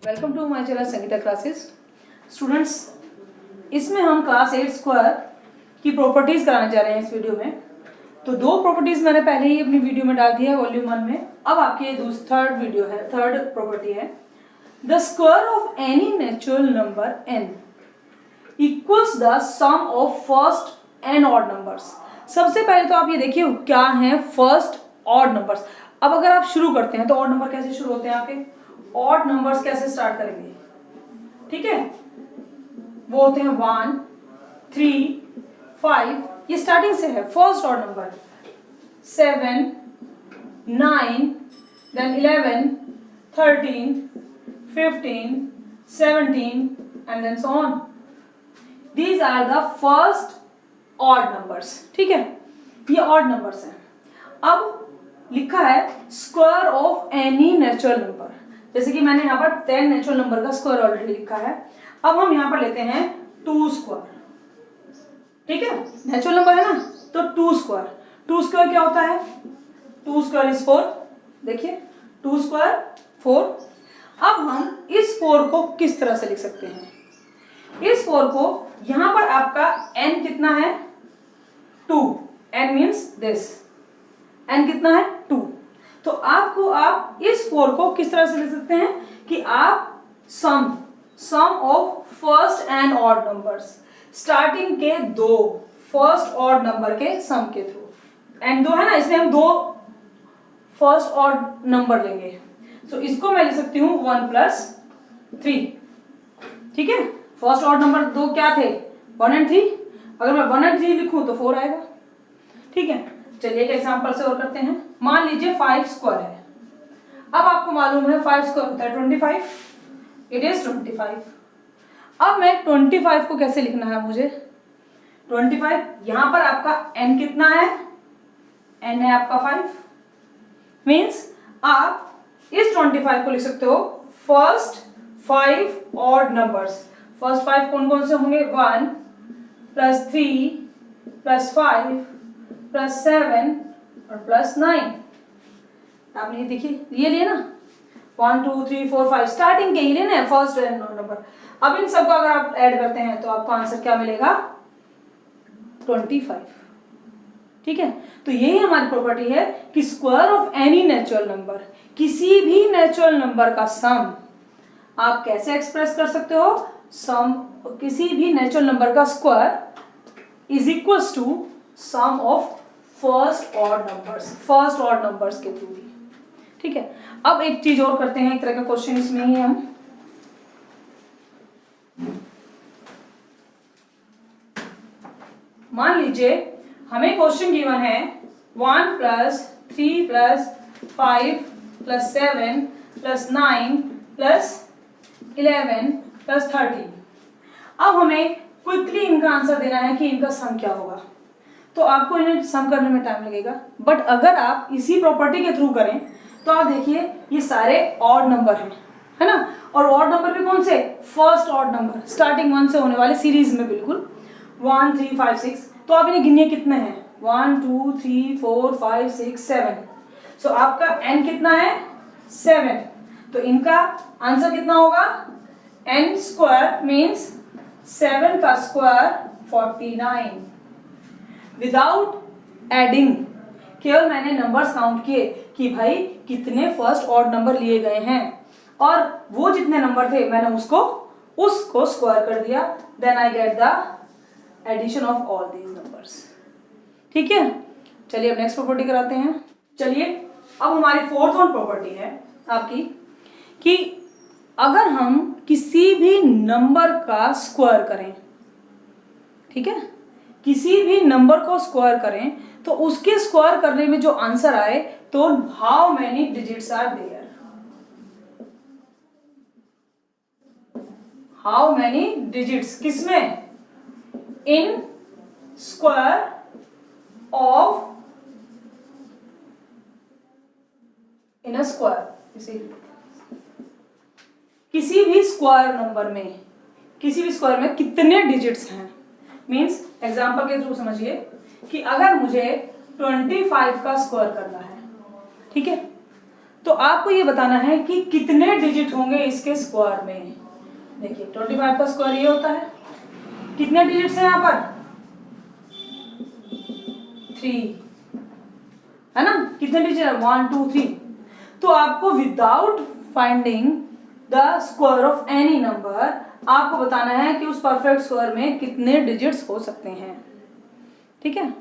Welcome to my channel Sangeeta classes. Students, इसमें हम class 8 square की प्रॉपर्टीज कराने जा रहे हैं इस वीडियो में। तो दो प्रॉपर्टीज मैंने पहले ही अपनी वीडियो में डाल दी है वॉल्यूम 1 में। अब आपकी थर्ड वीडियो है, थर्ड प्रॉपर्टी है the square of any natural number n equals the sum of first and odd numbers. सबसे पहले तो आप ये देखिए क्या है फर्स्ट ऑड नंबर्स। अब अगर आप शुरू करते हैं तो ऑड नंबर कैसे शुरू होते हैं, आपके ऑड नंबर्स कैसे स्टार्ट करेंगे, ठीक है, वो होते हैं 1, 3, 5, ये स्टार्टिंग से है first odd number. 7, 9, then 11, 13, 15, 17 and then so on. These are the first odd numbers, ठीक है, ये odd numbers हैं। अब लिखा है square of any natural number, जैसे कि मैंने यहाँ पर 10 नेचुरल नंबर का स्क्वायर ऑलरेडी लिखा है। अब हम यहाँ पर लेते हैं 2 स्क्वायर, ठीक है, नेचुरल नंबर है ना, तो 2 स्क्वायर। 2 स्क्वायर क्या होता है, 2 स्क्वायर इज 4। देखिए 2 स्क्वायर 4। अब हम इस 4 को किस तरह से लिख सकते हैं, इस 4 को यहां पर आपका n कितना है 2, n मीन्स दिस, n कितना है 2। तो आपको आप इस 4 को किस तरह से लिख सकते हैं कि आप sum of first and odd numbers, starting के दो फर्स्ट ऑड नंबर के सम के थ्रू। एंड 2 है ना, इसलिए हम 2 फर्स्ट ऑड नंबर लेंगे। तो इसको मैं लिख सकती हूँ 1 + 3, ठीक है। फर्स्ट ऑड नंबर 2 क्या थे, 1 और 3। अगर मैं 1 और 3 लिखूं तो 4 आएगा, ठीक है। चलिए एक एग्जांपल से और करते हैं। मान लीजिए 5 स्क्वायर है। अब आपको मालूम है 5 स्क्वायर होता है 25, इट इज 25। अब मैं 25 को कैसे लिखना है मुझे, 25 यहां पर आपका n कितना है, n है आपका 5, मीन्स आप इस 25 को लिख सकते हो फर्स्ट 5 ऑड नंबर्स। फर्स्ट 5 कौन कौन से होंगे, 1 + 3 + 5 + 7 और +9। आपने ये देखिए ये लिए ना 1 2 3 4 5 स्टार्टिंग के ही लिए ना फर्स्ट एंड ऑड नंबर। अब इन सबको अगर आप ऐड करते हैं तो आपको आंसर क्या मिलेगा, 25, ठीक है। तो यही हमारी प्रॉपर्टी है कि square of any natural number, किसी भी नेचुरल नंबर का सम आप कैसे एक्सप्रेस कर सकते हो, सम किसी भी नेचुरल नंबर का square is equals to sum of first odd numbers के थ्रू, ठीक है। अब एक चीज और करते हैं, एक तरह का क्वेश्चन इसमें ही हम मान लीजिए हमें क्वेश्चन गिवन है 1 + 3 + 5 + 7 + 9 + 11 + 13। अब हमें क्विकली इनका आंसर देना है कि इनका सम क्या होगा। तो आपको इन्हें सम करने में टाइम लगेगा, बट अगर आप इसी प्रॉपर्टी के थ्रू करें तो आप देखिए ये सारे ऑड नंबर हैं, है ना। और ऑड नंबर भी कौन से, फर्स्ट ऑड नंबर, स्टार्टिंग 1 से होने वाले सीरीज में, बिल्कुल 1 3 5 6। तो आप इन्हें गिनिए कितने हैं, 1 2 3 4 5 6 7। सो आपका n कितना है 7। तो इनका आंसर कितना होगा, n² मीन्स 7 का स्क्वायर 49। विदाउट एडिंग, केवल मैंने नंबर्स काउंट किए कि भाई कितने फर्स्ट ऑड नंबर लिए गए हैं, और वो जितने नंबर थे मैंने उसको स्क्वायर कर दिया, then I get the addition of all these numbers, ठीक है। चलिए अब नेक्स्ट प्रॉपर्टी कराते हैं। चलिए अब हमारी फोर्थ वन प्रॉपर्टी है आपकी कि अगर हम किसी भी नंबर का स्क्वायर करें, ठीक है, किसी भी नंबर को स्क्वायर करें तो उसके स्क्वायर करने में जो आंसर आए, तो how many digits are there, how many digits किसमें, in square of, in a square, किसी भी स्क्वायर नंबर में, किसी भी स्क्वायर में कितने डिजिट्स हैं। मीन्स एग्जाम्पल के थ्रू समझिए कि अगर मुझे 25 का स्क्वायर करना है, ठीक है, तो आपको ये बताना है कि कितने डिजिट होंगे इसके स्क्वायर में। देखिए 25 का स्क्वायर ये होता है, कितने डिजिट्स हैं यहाँ पर 3 है ना, कितने डिजिट है 1 2 3। तो आपको without finding the square of any number आपको बताना है कि उस परफेक्ट स्क्वायर में कितने डिजिट्स हो सकते हैं। ठीक है,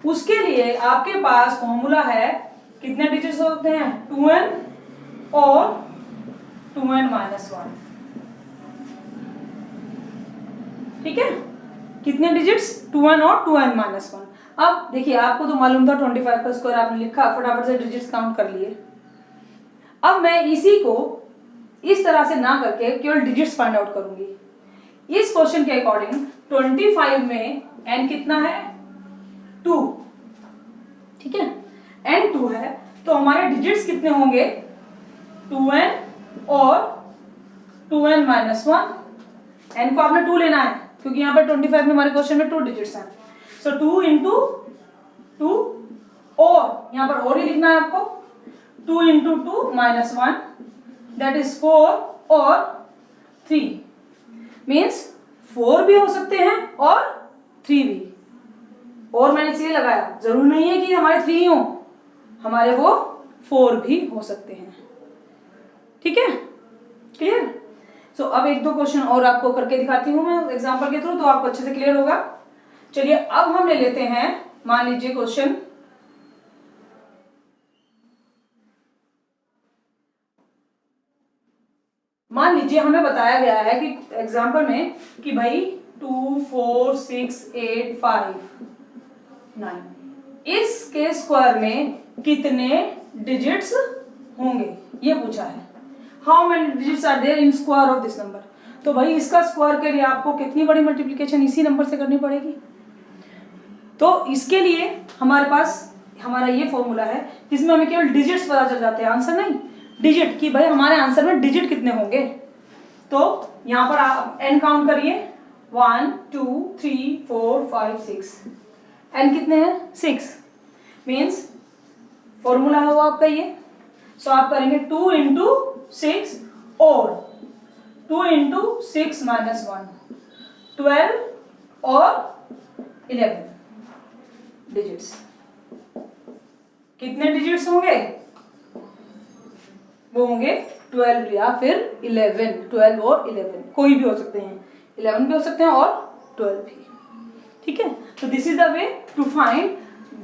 उसके लिए आपके पास फॉर्मूला है, कितने डिजिट्स होते हैं 2n और 2n-1। ठीक है, कितने डिजिट्स 2n और 2n-1। अब देखिए आपको तो मालूम था 25 का स्क्वायर, आपने लिखा, फटाफट से डिजिट्स काउंट कर लिए। अब मैं इसी को इस तरह से ना करके केवल डिजिट्स फाइंड आउट करूंगी। इस क्वेश्चन के अकॉर्डिंग 25 में n कितना है 2। ठीक है, n 2 है, तो हमारे डिजिट्स कितने होंगे 2n और 2n-1। n को आपने 2 लेना है क्योंकि यहाँ पर 25 में हमारे क्वेश्चन में 2 डिजिट्स हैं। सो 2 इंटू 2 और यहाँ पर और ही लिखना है आपको 2 इंटू 2-1 दैट इज 4 और 3 मीन्स 4 भी हो सकते हैं और 3 भी। और मैंने इसलिए लगाया, जरूर नहीं है कि हमारे 3 हो, हमारे वो 4 भी हो सकते हैं। ठीक है, क्लियर। सो अब एक दो क्वेश्चन और आपको करके दिखाती हूँ मैं एग्जांपल के थ्रू, तो आपको अच्छे से क्लियर होगा। चलिए अब हम ले लेते हैं, मान लीजिए क्वेश्चन मान लीजिए हमें बताया गया है कि एग्जांपल में कि भाई 2 4 6 8 5 9 इसके स्क्वायर में कितने डिजिट्स होंगे ये पूछा है। How many digits are there in square of this number. तो भाई इसका स्क्वायर के लिए आपको कितनी बड़ी मल्टीप्लिकेशन इसी नंबर से करनी पड़ेगी। तो इसके लिए हमारे पास हमारा ये फॉर्मूला है जिसमें हमें केवल डिजिट्स पता चल जाते हैं, आंसर नहीं, डिजिट कि भाई हमारे आंसर में डिजिट कितने होंगे। तो यहां पर आप n काउंट करिए 1 2 3 4 5 6 n कितने हैं 6 मीन्स फॉर्मूला है वो आपका ये। सो आप करेंगे 2 इंटू 6 और 2 इंटू 6-1 12 और 11 डिजिट्स। कितने डिजिट्स होंगे वो होंगे 12 या फिर 11, 12 और 11 कोई भी हो सकते हैं, 11 भी हो सकते हैं और 12 भी। ठीक है, तो this is the way to find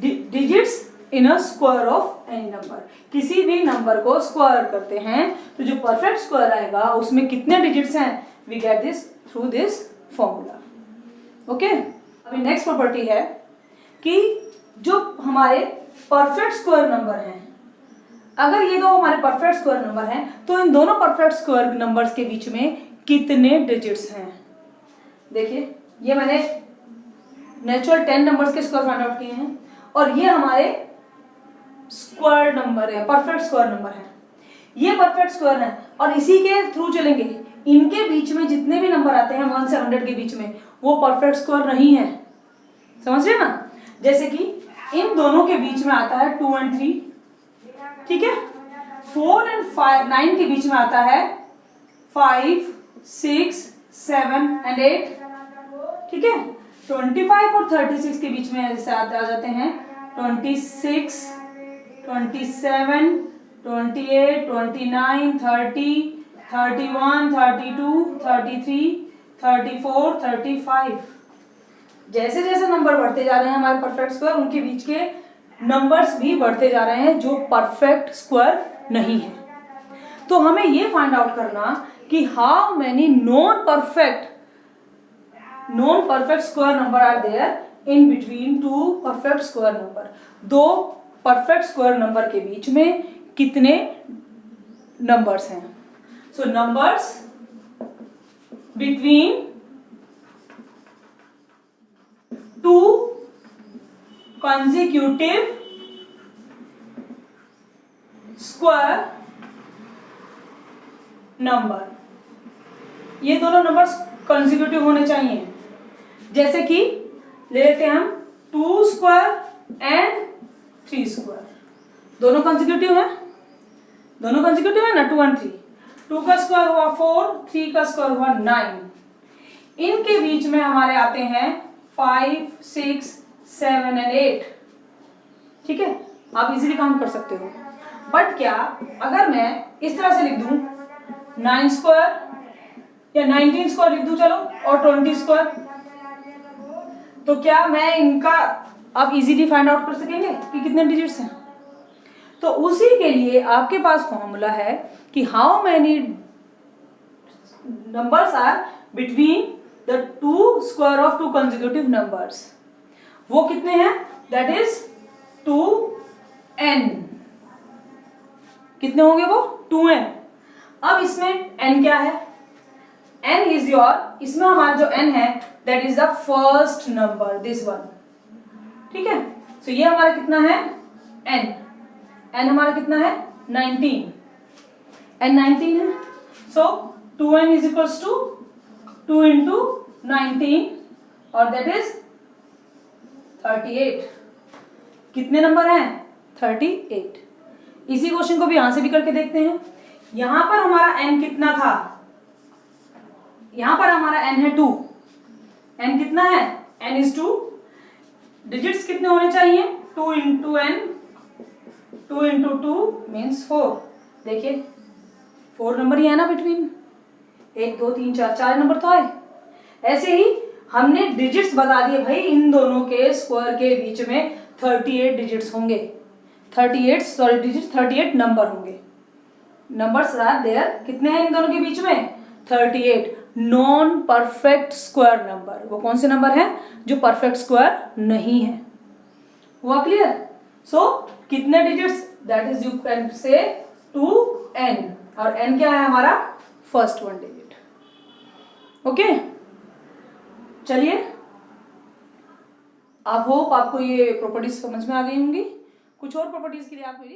digits in a square of any number. किसी भी नंबर को स्क्वायर करते हैं तो जो परफेक्ट स्क्वायर आएगा उसमें कितने डिजिट्स हैं, we get this through this formula. Okay, अभी नेक्स्ट प्रॉपर्टी है कि जो हमारे परफेक्ट स्क्वायर नंबर हैं, अगर ये दो हमारे परफेक्ट स्क्वायर नंबर हैं तो इन दोनों परफेक्ट स्क्वायर नंबर्स के बीच में कितने डिजिट्स हैं। देखिए ये मैंने नेचुरल 10 नंबर्स के स्क्वायर फाइंड आउट किए हैं और ये हमारे स्क्वायर नंबर है, परफेक्ट स्क्वायर नंबर है, ये परफेक्ट स्क्वायर है और इसी के थ्रू चलेंगे। इनके बीच में जितने भी नंबर आते हैं 1 से 100 के बीच में वो परफेक्ट स्क्वायर नहीं है, समझ रहे ना। जैसे कि इन दोनों के बीच में आता है 2 और 3, ठीक है, 4 और 5 9 के बीच में आता है 5 6 7 और 8, ठीक है। 25 और 36 के बीच में ऐसे आ जाते हैं 26 27 28 29 30 31 32 33 34 35। जैसे जैसे नंबर बढ़ते जा रहे हैं हमारे परफेक्ट स्क्वायर, उनके बीच के नंबर्स भी बढ़ते जा रहे हैं जो परफेक्ट स्क्वायर नहीं है। तो हमें ये फाइंड आउट करना कि how many non perfect square number are there in between two perfect square number. दो परफेक्ट स्क्वायर नंबर के बीच में कितने नंबर्स हैं। So numbers between two consecutive square number, ये दोनों नंबर्स कंसेक्यूटिव होने चाहिए। जैसे कि ले लेते हैं हम 2 स्क्वायर एंड 3 स्क्वायर, दोनों कंसेक्यूटिव हैं। दोनों कंसेक्यूटिव है ना, 2 और 3। 2 का स्क्वायर हुआ 4, 3 का स्क्वायर हुआ 9। इनके बीच में हमारे आते हैं 5, 6, 7 और 8। ठीक है, आप इजीली काउंट कर सकते हो। बट क्या अगर मैं इस तरह से लिख दूं 9 स्क्वायर या 19 स्क्वायर लिख दूं चलो, और 20 स्क्वायर, तो क्या मैं इनका आप इजीली फाइंड आउट कर सकेंगे कि कितने डिजिट्स हैं? तो उसी के लिए आपके पास फॉर्मूला है कि how many numbers are between the two square of two consecutive numbers. वो कितने हैं? That is 2n। कितने होंगे वो? 2n। अब इसमें n क्या है? n इज योर, इसमें हमारा जो n है that is the first number, this one. ठीक है, सो ये हमारा कितना है? n हमारा कितना है? 19। n 19 है, so 2n is equals to 2 into 19 और दैट इज 38। कितने नंबर हैं? 38। इसी क्वेश्चन को भी यहां से भी करके देखते हैं। यहां पर हमारा n कितना था? यहां पर हमारा n है 2। n कितना है? n is 2। डिजिट्स कितने होने चाहिए? 2 इंटू n, 2 इंटू 2 मीन्स 4। देखिए 4 नंबर ही है ना बिटवीन, 1 2 3 4, 4 नंबर तो आए। ऐसे ही हमने डिजिट्स बता दिए भाई, इन दोनों के स्क्वायर के बीच में 38 डिजिट्स होंगे। 38 नंबर होंगे। नंबर्स आर देयर, कितने हैं इन दोनों के बीच में? 38 नॉन परफेक्ट स्क्वायर नंबर। वो कौन से नंबर हैं? जो परफेक्ट स्क्वायर नहीं है। हुआ क्लियर? सो कितने digits? That is you can say 2n, और n क्या है हमारा? First 1 digit. ओके, चलिए, आप होप आपको ये प्रॉपर्टीज समझ में आ गई होंगी। कुछ और प्रॉपर्टीज के लिए आप मेरी